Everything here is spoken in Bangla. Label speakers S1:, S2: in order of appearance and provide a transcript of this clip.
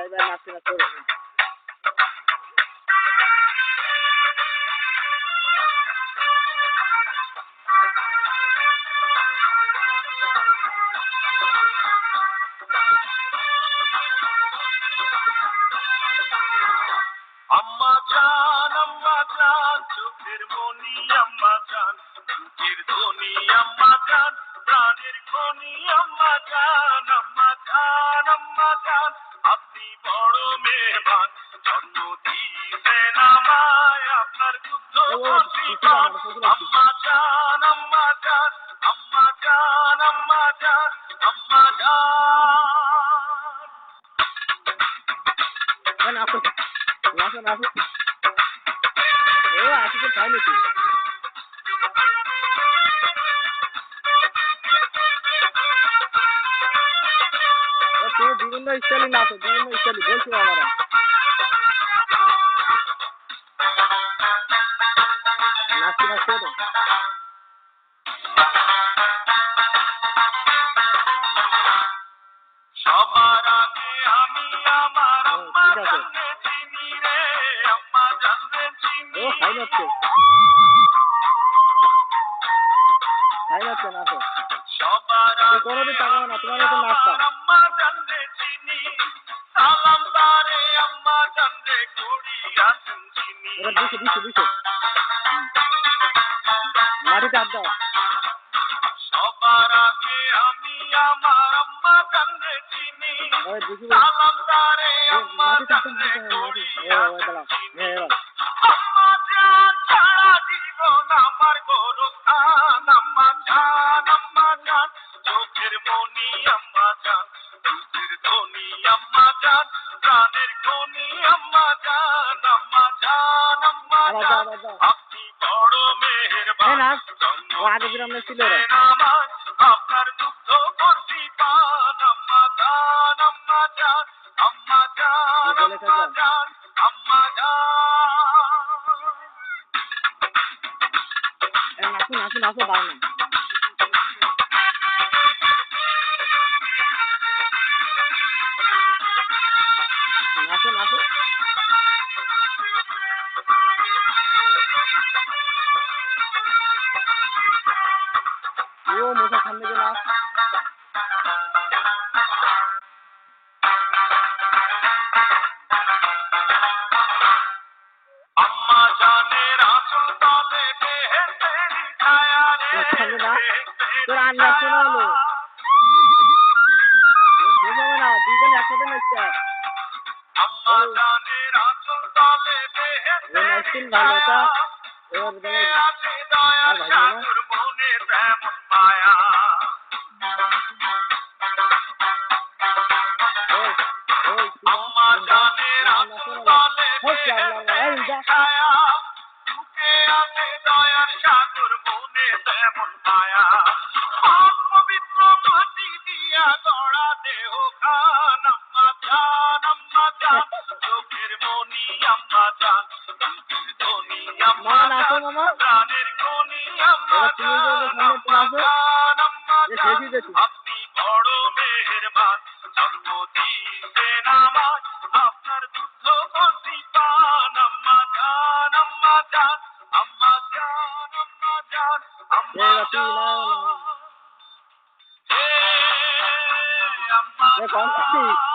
S1: এবার নাচতে নাচতে
S2: আম্মা জান চোখের মনি আম্মা জান চোখের ধনি আম্মা জান প্রাণের খনি আম্মা জান আপনি বড় মেহমান জন্ম দিয়েছেন আমায় আপনার দুগ্ধ কর্তৃপান আম্মা জান
S1: নাচো ও আজকে তাই নাকি তুমি বিভিন্ন স্টাইলে নাচো বিভিন্ন স্টাইলে বলছো আমরা নাচতে
S2: সবার আগে আমি আমার আম্মা জানতে চিনি রে আম্মা জানতে চিনি
S1: ও হাই নাচো নাচো
S2: সবার আগে
S1: কোনোদিন তাকাবো না তোমার মতো নাচতা
S2: আম্মা জানতে চিনি সালাম তারে আম্মা জানতে করি আসুন চিনি
S1: এরা দিছো মাটিতে হাত দাও
S2: সবার আগে আমি আমার আম্মা জানতে চিনি সালাম তারে আম্মা জানতে করি আসুন চিনি আম্মা জান ছাড়া জীবন আমার গোরস্থান আম্মা জান চোখের মনি আম্মা জান দুধের ধনি আম্মা জান প্রাণের খনি আম্মা জান আপনি বড় মেহেরবান
S1: আগে গ্রামে ছিল
S2: আপনার দুগ্ধ কর্তৃ পান আম্মা জান
S1: নাচো দাও না নাচো ও মোটা সামনে গিয়ে নাচ
S2: আম্মা জানের আঁচল তলে বেহেশতেরি ছায়া রে
S1: তোর আর নাচতে না হলো যাবে না দুজন একসাথে নাচতে
S2: আম্মা জানের আঁচল তলে বেহেশতেরি ছায়া বুকে আছে দয়ার সাগর মনে তেমন মায়া আম্মা জানের আঁচল তলে বেহেশতেরি ছায়া বুকে আছে দয়ার সাগর মনে তেমন মায়া পবিত্র মাটি দিয়া গড়া দেহ খান আম্মা জান চোখের মনি আম্মা জান দুধের ধনি আম্মা জান প্রাণের খনি আম্মা জান আপনি বড় মেহেরবান জন্ম দিয়েছেন আমায় আপনার দুগ্ধ কর্তৃ পান আম্মা জান
S1: কম